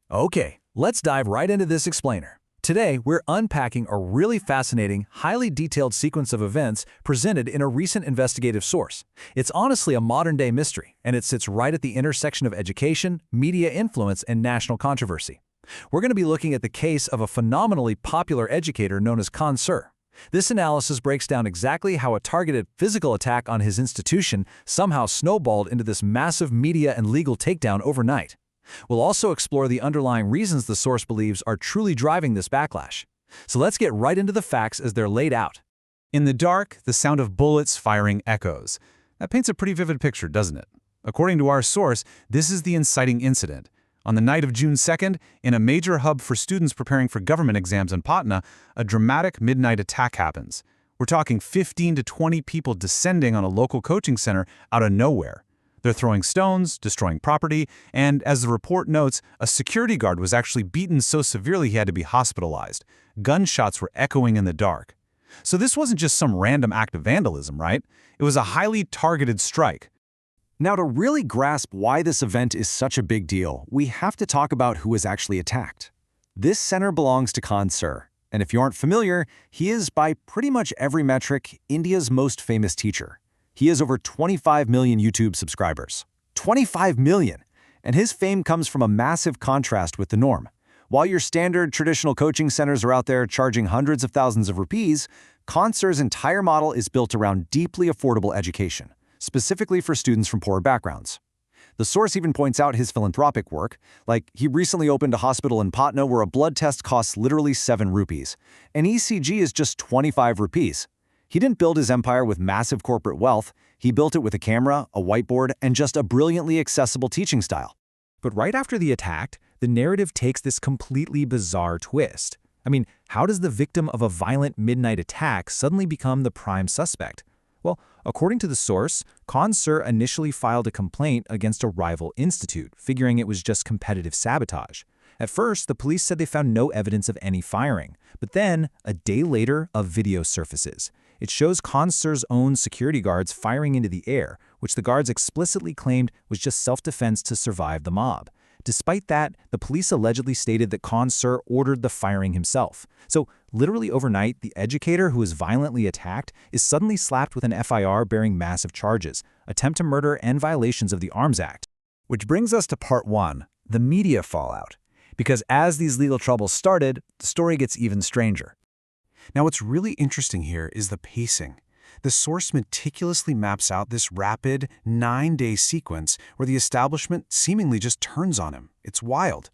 Okay, let's dive right into this explainer. Today, we're unpacking a really fascinating, highly detailed sequence of events presented in a recent investigative source. It's honestly a modern-day mystery, and it sits right at the intersection of education, media influence, and national controversy. We're going to be looking at the case of a phenomenally popular educator known as Khan Sir. This analysis breaks down exactly how a targeted physical attack on his institution somehow snowballed into this massive media and legal takedown overnight. We'll also explore the underlying reasons the source believes are truly driving this backlash. So let's get right into the facts as they're laid out. In the dark, the sound of bullets firing echoes. That paints a pretty vivid picture, doesn't it? According to our source, this is the inciting incident. On the night of June 2nd, in a major hub for students preparing for government exams in Patna, a dramatic midnight attack happens. We're talking 15 to 20 people descending on a local coaching center out of nowhere. They're throwing stones, destroying property, and as the report notes, a security guard was actually beaten so severely he had to be hospitalized. Gunshots were echoing in the dark. So this wasn't just some random act of vandalism, right? It was a highly targeted strike. Now, to really grasp why this event is such a big deal, we have to talk about who was actually attacked. This center belongs to Khan Sir, and if you aren't familiar, he is, by pretty much every metric, India's most famous teacher. He has over 25 million YouTube subscribers. 25 million! And his fame comes from a massive contrast with the norm. While your standard traditional coaching centers are out there charging hundreds of thousands of rupees, Khan Sir's entire model is built around deeply affordable education, specifically for students from poorer backgrounds. The source even points out his philanthropic work, like he recently opened a hospital in Patna where a blood test costs literally 7 rupees. An ECG is just 25 rupees. He didn't build his empire with massive corporate wealth, he built it with a camera, a whiteboard, and just a brilliantly accessible teaching style. But right after the attack, the narrative takes this completely bizarre twist. I mean, how does the victim of a violent midnight attack suddenly become the prime suspect? Well, according to the source, Khan Sir initially filed a complaint against a rival institute, figuring it was just competitive sabotage. At first, the police said they found no evidence of any firing, but then, a day later, a video surfaces. It shows Khan Sir's own security guards firing into the air, which the guards explicitly claimed was just self-defense to survive the mob. Despite that, the police allegedly stated that Khan Sir ordered the firing himself. So, literally overnight, the educator who was violently attacked is suddenly slapped with an FIR bearing massive charges, attempt to murder and violations of the Arms Act. Which brings us to part 1, the media fallout. Because as these legal troubles started, the story gets even stranger. Now, what's really interesting here is the pacing. The source meticulously maps out this rapid, 9-day sequence where the establishment seemingly just turns on him. It's wild.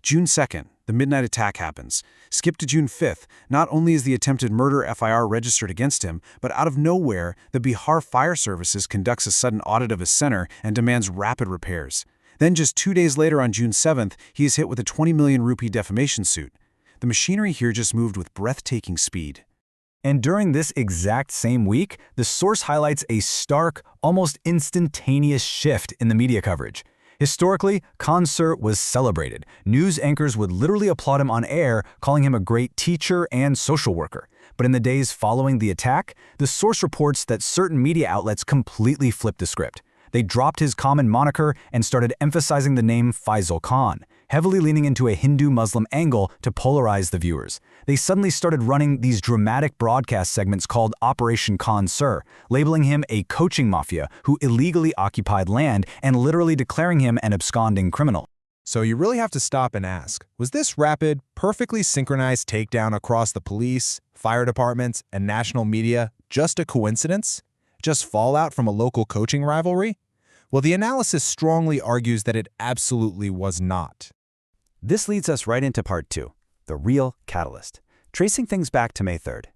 June 2nd, the midnight attack happens. Skip to June 5th, not only is the attempted murder FIR registered against him, but out of nowhere, the Bihar Fire Services conducts a sudden audit of his center and demands rapid repairs. Then just 2 days later on June 7th, he is hit with a 20 million rupee defamation suit. The machinery here just moved with breathtaking speed. And during this exact same week, the source highlights a stark, almost instantaneous shift in the media coverage. Historically, Khan Sir was celebrated. News anchors would literally applaud him on air, calling him a great teacher and social worker. But in the days following the attack, the source reports that certain media outlets completely flipped the script. They dropped his common moniker and started emphasizing the name Faisal Khan, heavily leaning into a Hindu-Muslim angle to polarize the viewers. They suddenly started running these dramatic broadcast segments called Operation Khan Sir, labeling him a coaching mafia who illegally occupied land and literally declaring him an absconding criminal. So you really have to stop and ask, was this rapid, perfectly synchronized takedown across the police, fire departments, and national media just a coincidence? Just fallout from a local coaching rivalry? Well, the analysis strongly argues that it absolutely was not. This leads us right into part 2, the real catalyst, tracing things back to May 3rd.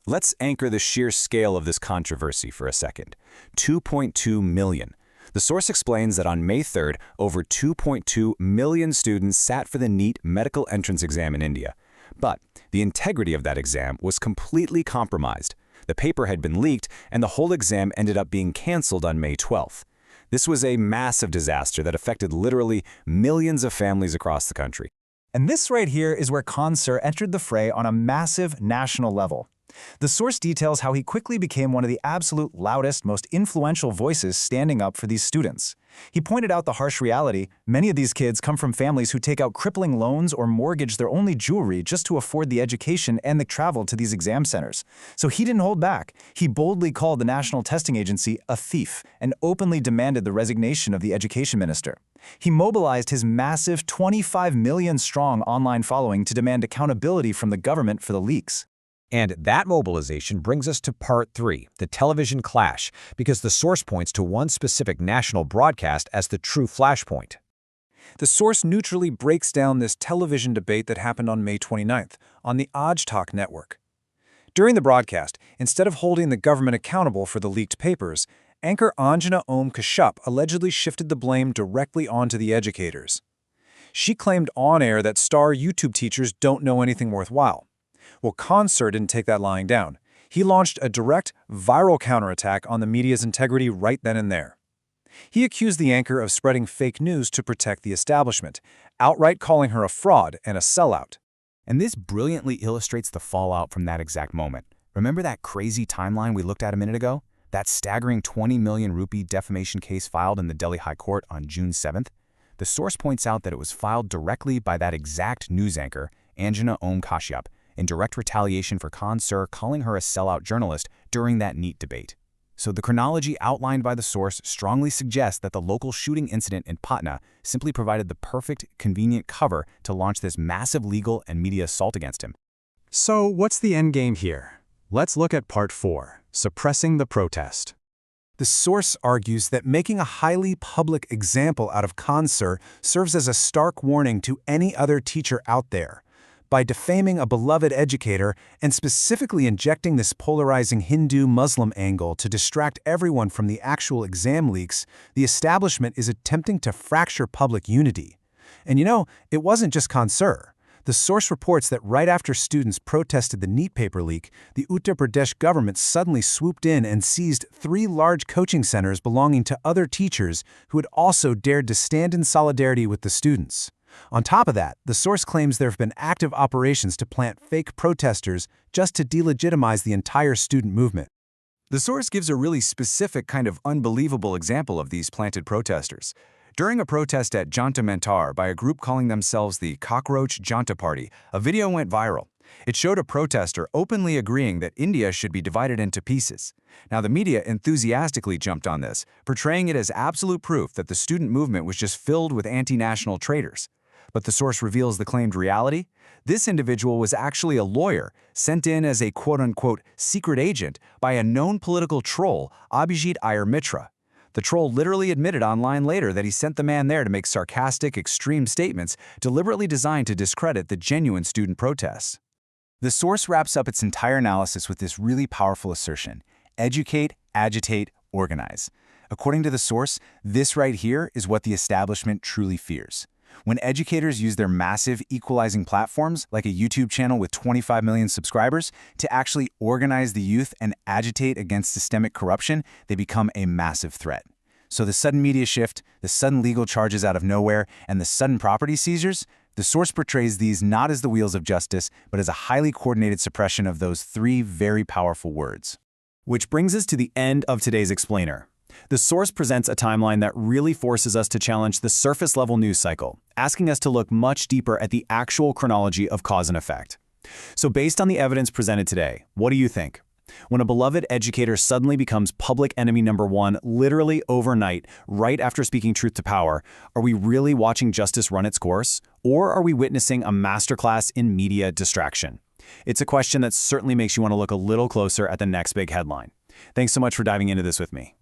Let's anchor the sheer scale of this controversy for a second. 2.2 million. The source explains that on May 3rd, over 2.2 million students sat for the NEET medical entrance exam in India. But the integrity of that exam was completely compromised. The paper had been leaked, and the whole exam ended up being canceled on May 12th. This was a massive disaster that affected literally millions of families across the country. And this right here is where Khan Sir entered the fray on a massive national level. The source details how he quickly became one of the absolute loudest, most influential voices standing up for these students. He pointed out the harsh reality: many of these kids come from families who take out crippling loans or mortgage their only jewelry just to afford the education and the travel to these exam centers. So he didn't hold back. He boldly called the National Testing Agency a thief and openly demanded the resignation of the education minister. He mobilized his massive 25 million strong online following to demand accountability from the government for the leaks. And that mobilization brings us to part 3, the television clash, because the source points to one specific national broadcast as the true flashpoint. The source neutrally breaks down this television debate that happened on May 29th on the Aaj Talk network. During the broadcast, instead of holding the government accountable for the leaked papers, anchor Anjana Om Kashyap allegedly shifted the blame directly onto the educators. She claimed on air that star YouTube teachers don't know anything worthwhile. Well, Khan Sir didn't take that lying down. He launched a direct, viral counterattack on the media's integrity right then and there. He accused the anchor of spreading fake news to protect the establishment, outright calling her a fraud and a sellout. And this brilliantly illustrates the fallout from that exact moment. Remember that crazy timeline we looked at a minute ago? That staggering 20 million rupee defamation case filed in the Delhi High Court on June 7th? The source points out that it was filed directly by that exact news anchor, Anjana Om Kashyap, in direct retaliation for Khan Sir calling her a sellout journalist during that NEET debate. So the chronology outlined by the source strongly suggests that the local shooting incident in Patna simply provided the perfect, convenient cover to launch this massive legal and media assault against him. So what's the endgame here? Let's look at part 4, suppressing the protest. The source argues that making a highly public example out of Khan Sir serves as a stark warning to any other teacher out there. By defaming a beloved educator and specifically injecting this polarizing Hindu-Muslim angle to distract everyone from the actual exam leaks, the establishment is attempting to fracture public unity. And you know, it wasn't just Khan Sir. The source reports that right after students protested the NEET paper leak, the Uttar Pradesh government suddenly swooped in and seized 3 large coaching centers belonging to other teachers who had also dared to stand in solidarity with the students. On top of that, the source claims there have been active operations to plant fake protesters just to delegitimize the entire student movement. The source gives a really specific kind of unbelievable example of these planted protesters. During a protest at Janta Mentar by a group calling themselves the Cockroach Janta Party, a video went viral. It showed a protester openly agreeing that India should be divided into pieces. Now, the media enthusiastically jumped on this, portraying it as absolute proof that the student movement was just filled with anti-national traitors. But the source reveals the claimed reality. This individual was actually a lawyer, sent in as a quote-unquote secret agent by a known political troll, Abhijit Iyer Mitra. The troll literally admitted online later that he sent the man there to make sarcastic, extreme statements deliberately designed to discredit the genuine student protests. The source wraps up its entire analysis with this really powerful assertion: educate, agitate, organize. According to the source, this right here is what the establishment truly fears. When educators use their massive equalizing platforms, like a YouTube channel with 25 million subscribers, to actually organize the youth and agitate against systemic corruption, they become a massive threat. So the sudden media shift, the sudden legal charges out of nowhere, and the sudden property seizures, the source portrays these not as the wheels of justice, but as a highly coordinated suppression of those 3 very powerful words. Which brings us to the end of today's explainer. The source presents a timeline that really forces us to challenge the surface-level news cycle, asking us to look much deeper at the actual chronology of cause and effect. So based on the evidence presented today, what do you think? When a beloved educator suddenly becomes public enemy number 1 literally overnight, right after speaking truth to power, are we really watching justice run its course? Or are we witnessing a masterclass in media distraction? It's a question that certainly makes you want to look a little closer at the next big headline. Thanks so much for diving into this with me.